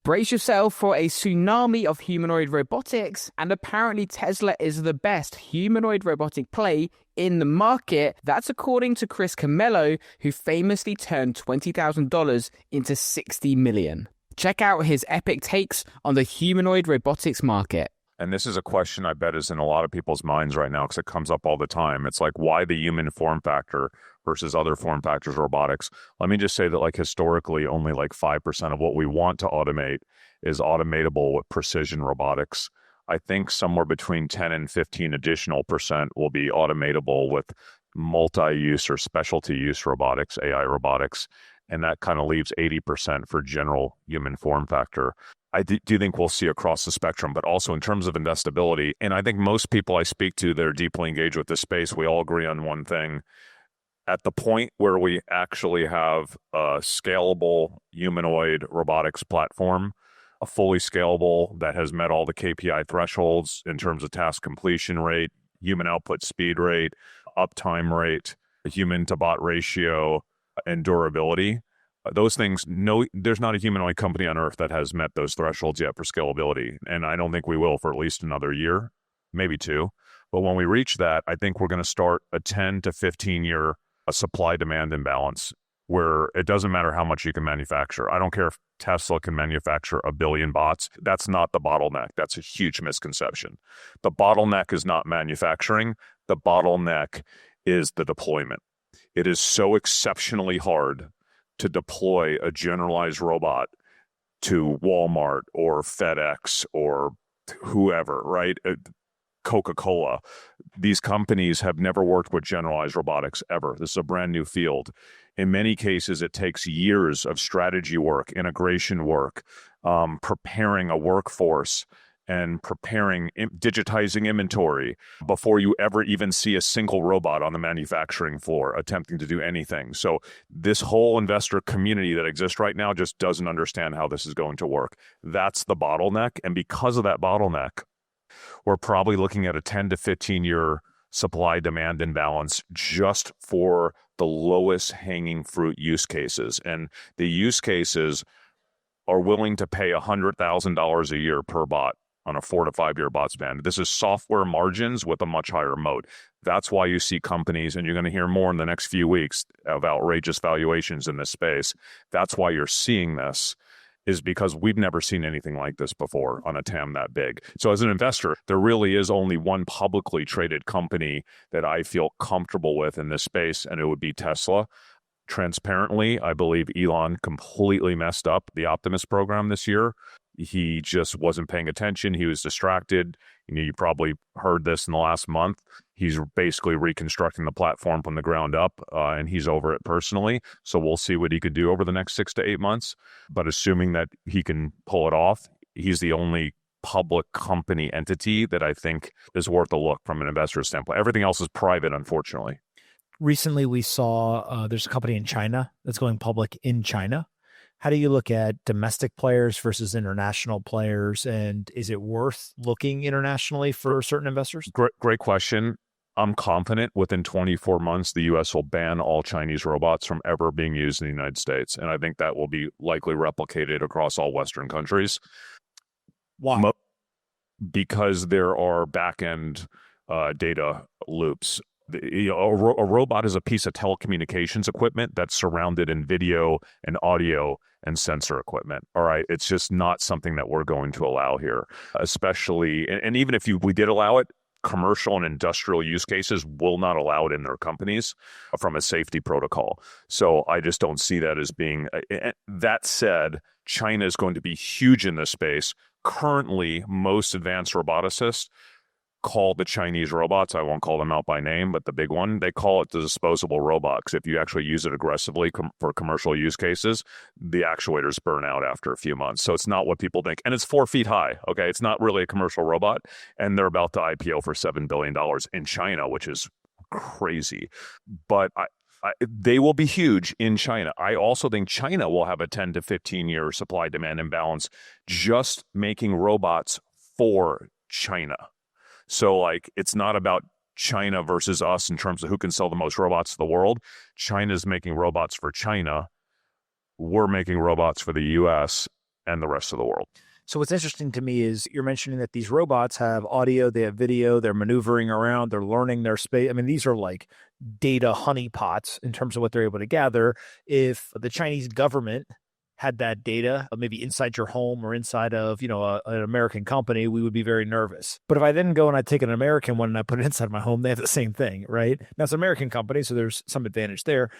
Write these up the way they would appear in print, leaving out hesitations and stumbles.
Brace yourself for a tsunami of humanoid robotics, and apparently Tesla is the best humanoid robotic play in the market. That's according to Chris Camillo, who famously turned $20,000 into $60 million. Check out his epic takes on the humanoid robotics market. And this is a question I bet is in a lot of people's minds right now because it comes up all the time. It's like, why the human form factor versus other form factors robotics? Let me just say that like historically, only like 5% of what we want to automate is automatable with precision robotics. I think somewhere between 10 and 15 additional percent will be automatable with multi-use or specialty use robotics, AI robotics. And that kind of leaves 80% for general human form factor. I do think we'll see across the spectrum, but also in terms of investability. And I think most people I speak to that are deeply engaged with this space, we all agree on one thing. At the point where we actually have a scalable humanoid robotics platform, a fully scalable that has met all the KPI thresholds in terms of task completion rate, human output speed rate, uptime rate, human to bot ratio, and durability. Those things, there's not a humanoid company on Earth that has met those thresholds yet for scalability. And I don't think we will for at least another year, maybe 2. But when we reach that, I think we're going to start a 10 to 15 year supply-demand imbalance where it doesn't matter how much you can manufacture. I don't care if Tesla can manufacture 1 billion bots. That's not the bottleneck. That's a huge misconception. The bottleneck is not manufacturing. The bottleneck is the deployment. It is so exceptionally hard to deploy a generalized robot to Walmart or FedEx or whoever, right? Coca-Cola. These companies have never worked with generalized robotics ever. This is a brand new field. In many cases, it takes years of strategy work, integration work, preparing a workforce, and digitizing inventory before you ever even see a single robot on the manufacturing floor attempting to do anything. So this whole investor community that exists right now just doesn't understand how this is going to work. That's the bottleneck. And because of that bottleneck, we're probably looking at a 10 to 15 year supply-demand imbalance just for the lowest hanging fruit use cases. And the use cases are willing to pay $100,000 a year per bot on a 4 to 5 year bot span. This is software margins with a much higher moat. That's why you see companies, and you're going to hear more in the next few weeks of outrageous valuations in this space. That's why you're seeing this, is because we've never seen anything like this before on a TAM that big. So as an investor, there really is only one publicly traded company that I feel comfortable with in this space, and it would be Tesla. Transparently, I believe Elon completely messed up the Optimus program this year. He just wasn't paying attention. He was distracted. You probably heard this in the last month. He's basically reconstructing the platform from the ground up, and he's over it personally. So we'll see what he could do over the next 6 to 8 months. But assuming that he can pull it off, he's the only public company entity that I think is worth a look from an investor standpoint. Everything else is private, unfortunately. Recently, we saw there's a company in China that's going public in China. How do you look at domestic players versus international players? And is it worth looking internationally for certain investors? Great question. I'm confident within 24 months, the U.S. will ban all Chinese robots from ever being used in the United States. And I think that will be likely replicated across all Western countries. Why? Because there are back-end data loops. A robot is a piece of telecommunications equipment that's surrounded in video and audio and sensor equipment. All right. It's just not something that we're going to allow here, especially. And even if we did allow it, commercial and industrial use cases will not allow it in their companies from a safety protocol. So I just don't see that as being. That said, China is going to be huge in this space. Currently, most advanced roboticists call the Chinese robots, I won't call them out by name, but the big one, they call it the disposable robot, because if you actually use it aggressively for commercial use cases, the actuators burn out after a few months. So it's not what people think. And it's 4 feet high, okay? It's not really a commercial robot. And they're about to IPO for $7 billion in China, which is crazy. But they will be huge in China. I also think China will have a 10 to 15 year supply-demand imbalance just making robots for China. So like, it's not about China versus us in terms of who can sell the most robots to the world. China's making robots for China. We're making robots for the US. and the rest of the world. So what's interesting to me is you're mentioning that these robots have audio, they have video, they're maneuvering around, they're learning their space. I mean, these are like data honeypots in terms of what they're able to gather. If the Chinese government had that data, maybe inside your home or inside of, an American company, we would be very nervous. But if I then go and I take an American one and I put it inside my home, they have the same thing, right? Now it's an American company, so there's some advantage there.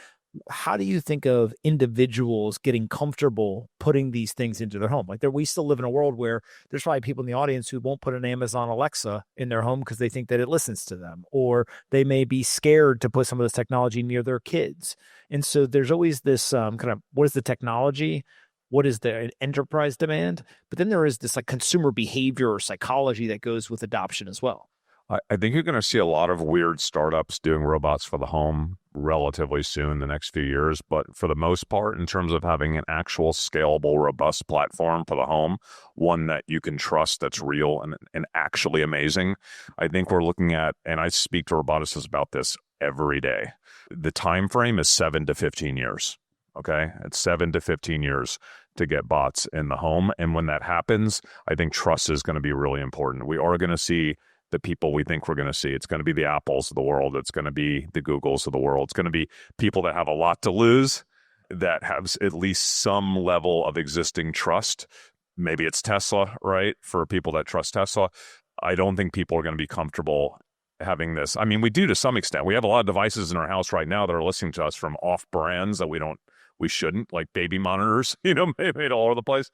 How do you think of individuals getting comfortable putting these things into their home? Like we still live in a world where there's probably people in the audience who won't put an Amazon Alexa in their home because they think that it listens to them, or they may be scared to put some of this technology near their kids. And so there's always this kind of, what is the technology? What is the enterprise demand? But then there is this like consumer behavior or psychology that goes with adoption as well. I think you're going to see a lot of weird startups doing robots for the home relatively soon, the next few years. But for the most part, in terms of having an actual scalable, robust platform for the home, one that you can trust, that's real and actually amazing, I think we're looking at, and I speak to roboticists about this every day, the time frame is 7 to 15 years. Okay, it's 7 to 15 years to get bots in the home. And when that happens, I think trust is going to be really important. We are going to see the people we think we're going to see. It's going to be the Apples of the world. It's going to be the Googles of the world. It's going to be people that have a lot to lose, that have at least some level of existing trust. Maybe it's Tesla, right? For people that trust Tesla. I don't think people are going to be comfortable having this. I mean, we do to some extent. We have a lot of devices in our house right now that are listening to us from off brands that we shouldn't, like baby monitors, made all over the place.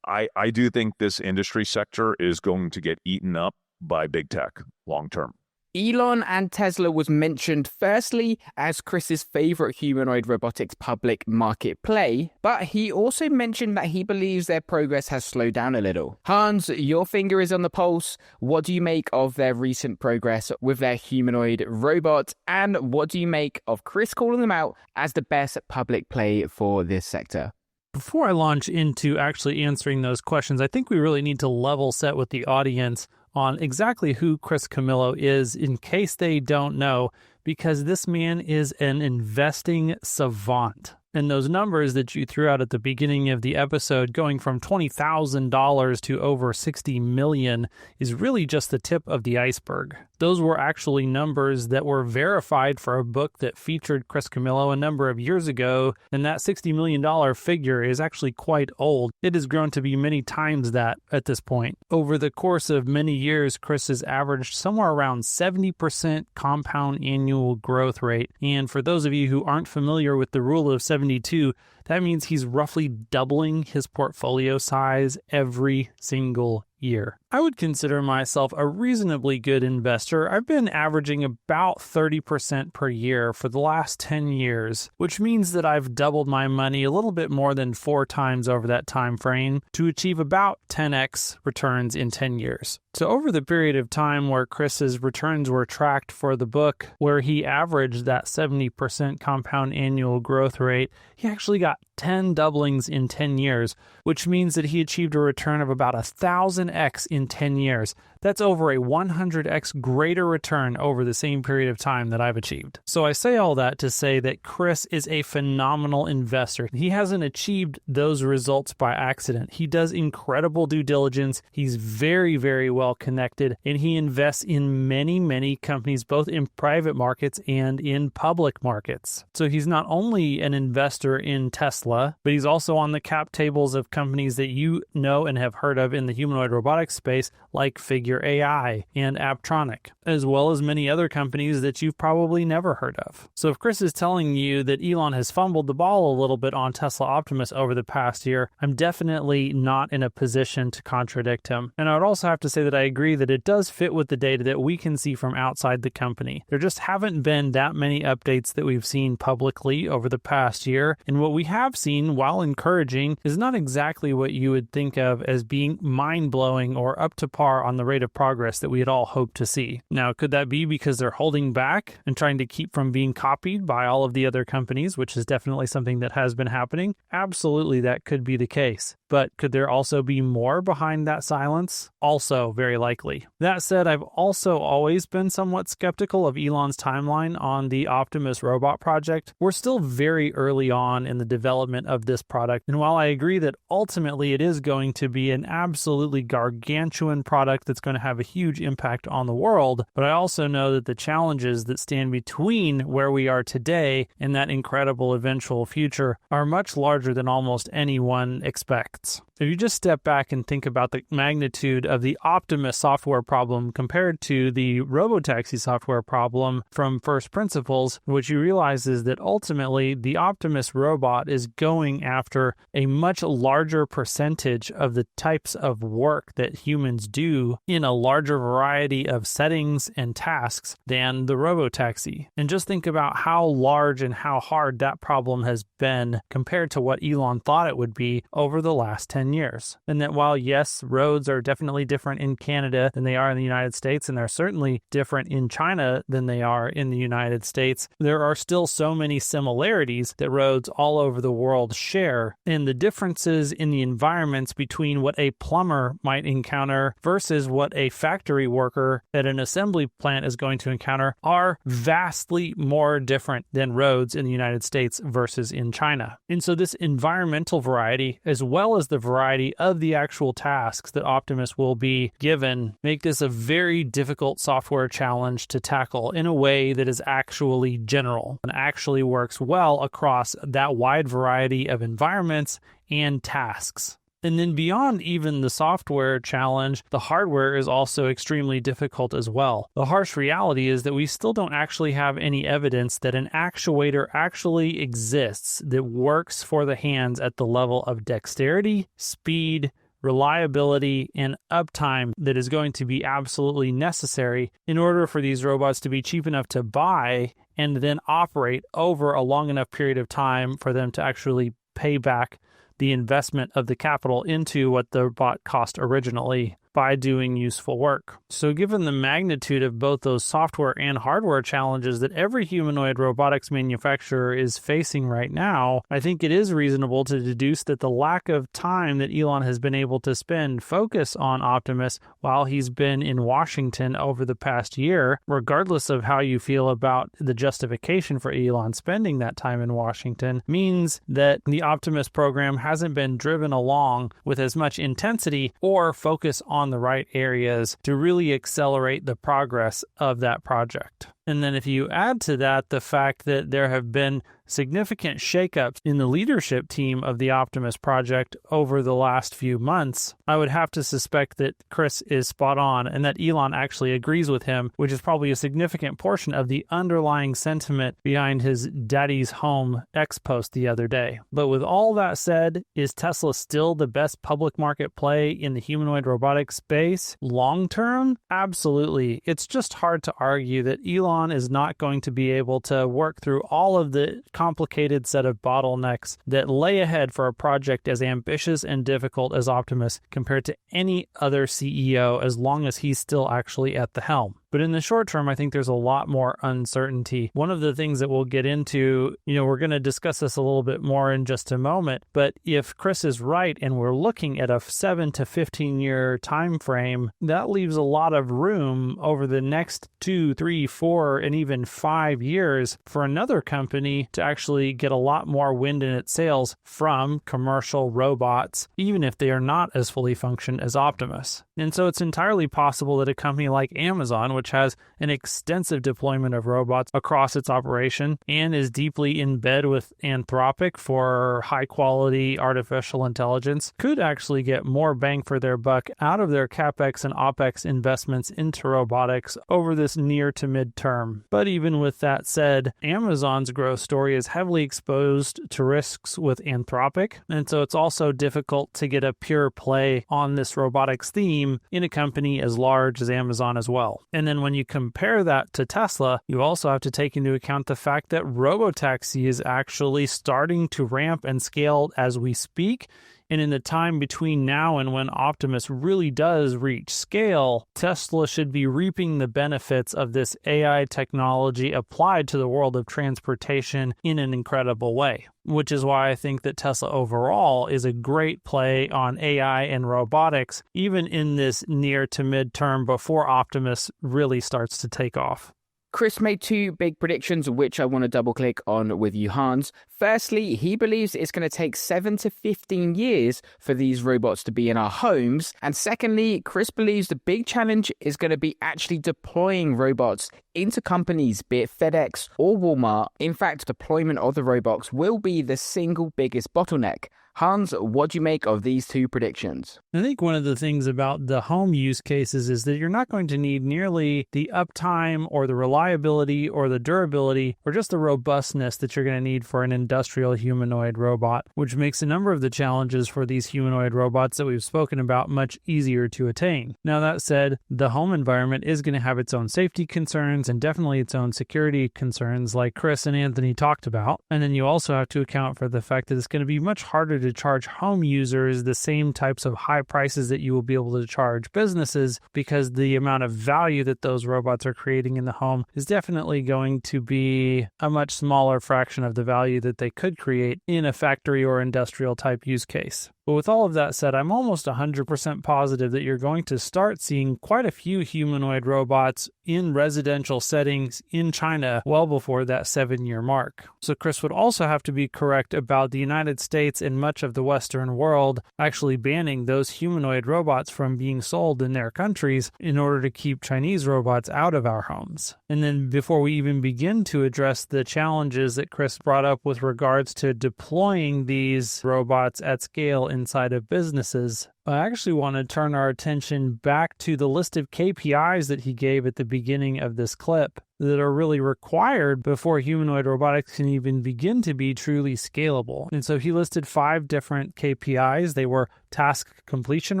I do think this industry sector is going to get eaten up by big tech long term. Elon and Tesla was mentioned firstly as Chris's favorite humanoid robotics public market play, but he also mentioned that he believes their progress has slowed down a little. Hans, your finger is on the pulse. What do you make of their recent progress with their humanoid robot, and what do you make of Chris calling them out as the best public play for this sector? Before I launch into actually answering those questions, I think we really need to level set with the audience on exactly who Chris Camillo is in case they don't know, because this man is an investing savant. And those numbers that you threw out at the beginning of the episode, going from $20,000 to over $60 million, is really just the tip of the iceberg. Those were actually numbers that were verified for a book that featured Chris Camillo a number of years ago, and that $60 million figure is actually quite old. It has grown to be many times that at this point. Over the course of many years, Chris has averaged somewhere around 70% compound annual growth rate. And for those of you who aren't familiar with the rule of 72, that means he's roughly doubling his portfolio size every single year. I would consider myself a reasonably good investor. I've been averaging about 30% per year for the last 10 years, which means that I've doubled my money a little bit more than 4 times over that time frame to achieve about 10x returns in 10 years. So over the period of time where Chris's returns were tracked for the book, where he averaged that 70% compound annual growth rate, he actually got 10 doublings in 10 years, which means that he achieved a return of about 1,000x in 10 years. That's over a 100x greater return over the same period of time that I've achieved. So I say all that to say that Chris is a phenomenal investor. He hasn't achieved those results by accident. He does incredible due diligence. He's very, very well connected, and he invests in many, many companies, both in private markets and in public markets. So he's not only an investor in Tesla, but he's also on the cap tables of companies that you know and have heard of in the humanoid robotics space, like Figure AI and Aptronic, as well as many other companies that you've probably never heard of. So if Chris is telling you that Elon has fumbled the ball a little bit on Tesla Optimus over the past year, I'm definitely not in a position to contradict him. And I would also have to say that I agree that it does fit with the data that we can see from outside the company. There just haven't been that many updates that we've seen publicly over the past year, and what we have seen, while encouraging, is not exactly what you would think of as being mind-blowing or up to par on the rate of progress that we had all hoped to see. Now, could that be because they're holding back and trying to keep from being copied by all of the other companies, which is definitely something that has been happening? Absolutely, that could be the case. But could there also be more behind that silence? Also very likely. That said, I've also always been somewhat skeptical of Elon's timeline on the Optimus robot project. We're still very early on in the development of this product, and while I agree that ultimately it is going to be an absolutely gargantuan product that's going to have a huge impact on the world, but I also know that the challenges that stand between where we are today and that incredible eventual future are much larger than almost anyone expects. If you just step back and think about the magnitude of the Optimus software problem compared to the robotaxi software problem from first principles, what you realize is that ultimately the Optimus robot is going after a much larger percentage of the types of work that humans do in a larger variety of settings and tasks than the robotaxi. And just think about how large and how hard that problem has been compared to what Elon thought it would be over the last 10 years. And that while, yes, roads are definitely different in Canada than they are in the United States, and they're certainly different in China than they are in the United States, there are still so many similarities that roads all over the world share. And the differences in the environments between what a plumber might encounter versus what a factory worker at an assembly plant is going to encounter are vastly more different than roads in the United States versus in China. And so this environmental variety, as well as the variety of the actual tasks that Optimus will be given, make this a very difficult software challenge to tackle in a way that is actually general and actually works well across that wide variety of environments and tasks. And then beyond even the software challenge, the hardware is also extremely difficult as well. The harsh reality is that we still don't actually have any evidence that an actuator actually exists that works for the hands at the level of dexterity, speed, reliability, and uptime that is going to be absolutely necessary in order for these robots to be cheap enough to buy and then operate over a long enough period of time for them to actually pay back the investment of the capital into what the bot cost originally by doing useful work. So given the magnitude of both those software and hardware challenges that every humanoid robotics manufacturer is facing right now, I think it is reasonable to deduce that the lack of time that Elon has been able to focus on Optimus while he's been in Washington over the past year, regardless of how you feel about the justification for Elon spending that time in Washington, means that the Optimus program hasn't been driven along with as much intensity or focus on the right areas to really accelerate the progress of that project. And then if you add to that the fact that there have been significant shakeups in the leadership team of the Optimus project over the last few months, I would have to suspect that Chris is spot on and that Elon actually agrees with him, which is probably a significant portion of the underlying sentiment behind his daddy's home X post the other day. But with all that said, is Tesla still the best public market play in the humanoid robotics space long term? Absolutely. It's just hard to argue that Elon is not going to be able to work through all of the complicated set of bottlenecks that lay ahead for a project as ambitious and difficult as Optimus compared to any other CEO as long as he's still actually at the helm. But in the short term, I think there's a lot more uncertainty. One of the things that we'll get into, we're going to discuss this a little bit more in just a moment, but if Chris is right and we're looking at a 7 to 15 year time frame, that leaves a lot of room over the next 2, 3, 4, and even 5 years for another company to actually get a lot more wind in its sails from commercial robots, even if they are not as fully functioned as Optimus. And so it's entirely possible that a company like Amazon, which has an extensive deployment of robots across its operation and is deeply in bed with Anthropic for high-quality artificial intelligence, could actually get more bang for their buck out of their CapEx and OpEx investments into robotics over this near to mid-term. But even with that said, Amazon's growth story is heavily exposed to risks with Anthropic, and so it's also difficult to get a pure play on this robotics theme in a company as large as Amazon as well. And then when you compare that to Tesla, you also have to take into account the fact that robotaxi is actually starting to ramp and scale as we speak And in the time between now and when Optimus really does reach scale, Tesla should be reaping the benefits of this AI technology applied to the world of transportation in an incredible way. Which is why I think that Tesla overall is a great play on AI and robotics, even in this near to midterm before Optimus really starts to take off. Chris made two big predictions, which I want to double click on with you, Hans. Firstly, he believes it's going to take 7 to 15 years for these robots to be in our homes. And secondly, Chris believes the big challenge is going to be actually deploying robots into companies, be it FedEx or Walmart. In fact, deployment of the robots will be the single biggest bottleneck. Hans, what do you make of these two predictions? I think one of the things about the home use cases is that you're not going to need nearly the uptime or the reliability or the durability or just the robustness that you're going to need for an industrial humanoid robot, which makes a number of the challenges for these humanoid robots that we've spoken about much easier to attain. Now, that said, the home environment is going to have its own safety concerns and definitely its own security concerns like Chris and Anthony talked about. And then you also have to account for the fact that it's going to be much harder to charge home users the same types of high prices that you will be able to charge businesses, because the amount of value that those robots are creating in the home is definitely going to be a much smaller fraction of the value that they could create in a factory or industrial type use case. But with all of that said, I'm almost 100% positive that you're going to start seeing quite a few humanoid robots in residential settings in China well before that 7-year mark. So Chris would also have to be correct about the United States and much of the Western world actually banning those humanoid robots from being sold in their countries in order to keep Chinese robots out of our homes. And then before we even begin to address the challenges that Chris brought up with regards to deploying these robots at scale inside of businesses, I actually want to turn our attention back to the list of KPIs that he gave at the beginning of this clip that are really required before humanoid robotics can even begin to be truly scalable. And so he listed 5 different KPIs. They were task completion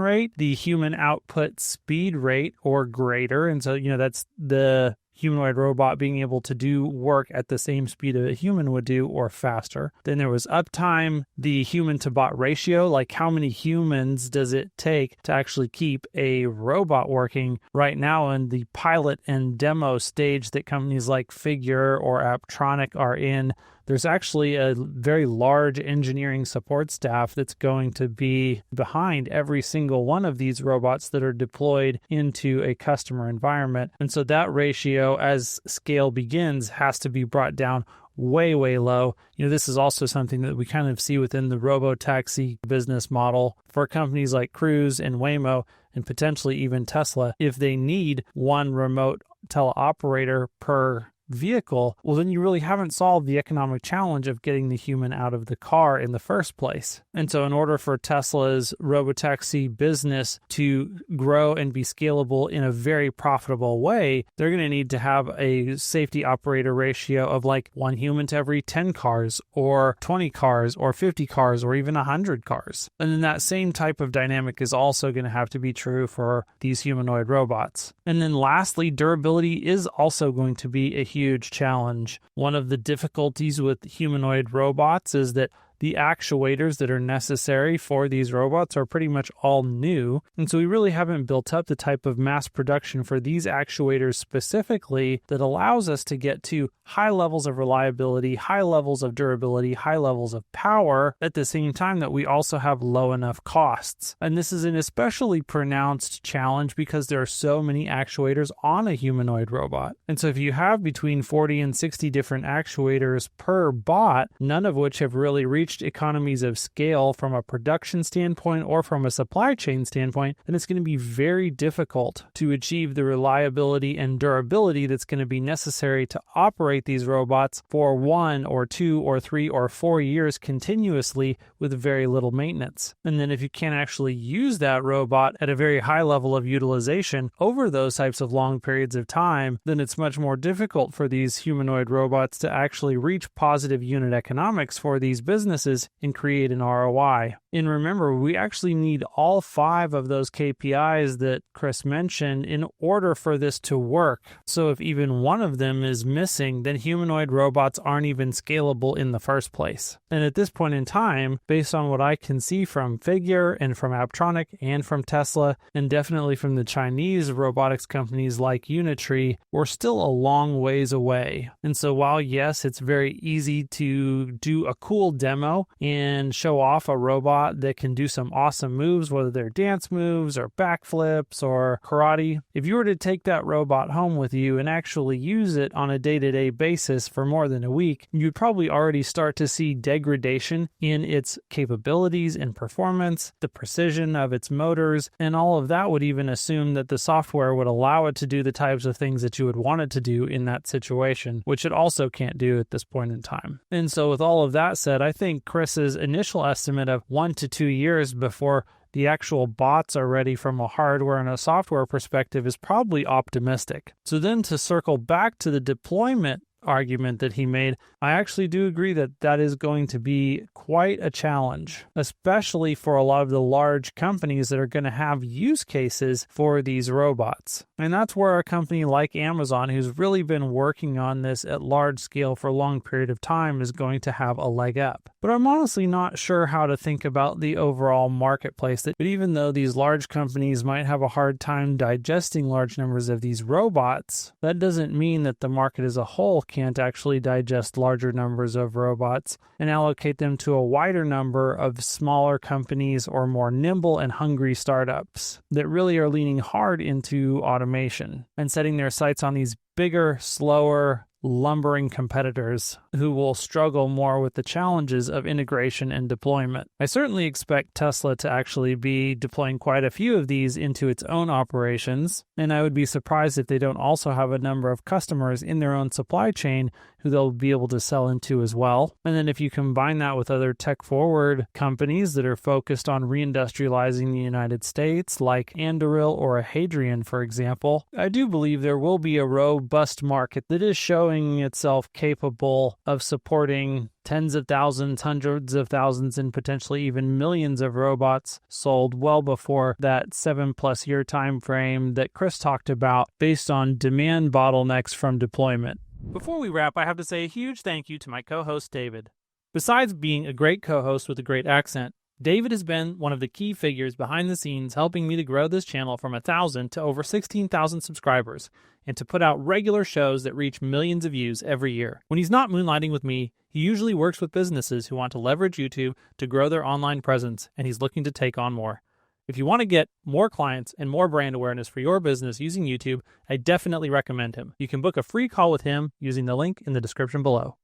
rate, the human output speed rate or greater. And so, that's the humanoid robot being able to do work at the same speed a human would do or faster. Then there was uptime, the human to bot ratio, like how many humans does it take to actually keep a robot working. Right now in the pilot and demo stage that companies like Figure or Apptronic are in, there's actually a very large engineering support staff that's going to be behind every single one of these robots that are deployed into a customer environment. And so that ratio, as scale begins, has to be brought down way, way low. This is also something that we kind of see within the robo-taxi business model for companies like Cruise and Waymo and potentially even Tesla. If they need one remote teleoperator per vehicle, well, then you really haven't solved the economic challenge of getting the human out of the car in the first place. And so in order for Tesla's robotaxi business to grow and be scalable in a very profitable way, they're going to need to have a safety operator ratio of like 1 human to every 10 cars or 20 cars or 50 cars or even 100 cars. And then that same type of dynamic is also going to have to be true for these humanoid robots. And then lastly, durability is also going to be a huge challenge. One of the difficulties with humanoid robots is that the actuators that are necessary for these robots are pretty much all new. And so we really haven't built up the type of mass production for these actuators specifically that allows us to get to high levels of reliability, high levels of durability, high levels of power at the same time that we also have low enough costs. And this is an especially pronounced challenge because there are so many actuators on a humanoid robot. And so if you have between 40 and 60 different actuators per bot, none of which have really reached economies of scale from a production standpoint or from a supply chain standpoint, then it's going to be very difficult to achieve the reliability and durability that's going to be necessary to operate these robots for 1 or 2 or 3 or 4 years continuously with very little maintenance. And then if you can't actually use that robot at a very high level of utilization over those types of long periods of time, then it's much more difficult for these humanoid robots to actually reach positive unit economics for these businesses businesses and create an ROI. And remember, we actually need all 5 of those KPIs that Chris mentioned in order for this to work. So if even one of them is missing, then humanoid robots aren't even scalable in the first place. And at this point in time, based on what I can see from Figure and from Apptronic and from Tesla, and definitely from the Chinese robotics companies like Unitree, we're still a long ways away. And so while yes, it's very easy to do a cool demo and show off a robot that can do some awesome moves, whether they're dance moves or backflips or karate, if you were to take that robot home with you and actually use it on a day-to-day basis for more than a week, you'd probably already start to see degradation in its capabilities and performance, the precision of its motors, and all of that would even assume that the software would allow it to do the types of things that you would want it to do in that situation, which it also can't do at this point in time. And so with all of that said, I think Chris's initial estimate of 1 to 2 years before the actual bots are ready from a hardware and a software perspective is probably optimistic. So then to circle back to the deployment argument that he made, I actually do agree that that is going to be quite a challenge, especially for a lot of the large companies that are going to have use cases for these robots. And that's where a company like Amazon, who's really been working on this at large scale for a long period of time, is going to have a leg up. But I'm honestly not sure how to think about the overall marketplace. But even though these large companies might have a hard time digesting large numbers of these robots, that doesn't mean that the market as a whole can't actually digest larger numbers of robots and allocate them to a wider number of smaller companies or more nimble and hungry startups that really are leaning hard into automation and setting their sights on these bigger, slower, lumbering competitors who will struggle more with the challenges of integration and deployment. I certainly expect Tesla to actually be deploying quite a few of these into its own operations, and I would be surprised if they don't also have a number of customers in their own supply chain who they'll be able to sell into as well. And then if you combine that with other tech-forward companies that are focused on reindustrializing the United States, like Anduril or a Hadrian, for example, I do believe there will be a robust market that is showing itself capable of supporting tens of thousands, hundreds of thousands, and potentially even millions of robots sold well before that 7+ year time frame that Chris talked about based on demand bottlenecks from deployment. Before we wrap, I have to say a huge thank you to my co-host, David. Besides being a great co-host with a great accent, David has been one of the key figures behind the scenes helping me to grow this channel from 1,000 to over 16,000 subscribers and to put out regular shows that reach millions of views every year. When he's not moonlighting with me, he usually works with businesses who want to leverage YouTube to grow their online presence, and he's looking to take on more. If you want to get more clients and more brand awareness for your business using YouTube, I definitely recommend him. You can book a free call with him using the link in the description below.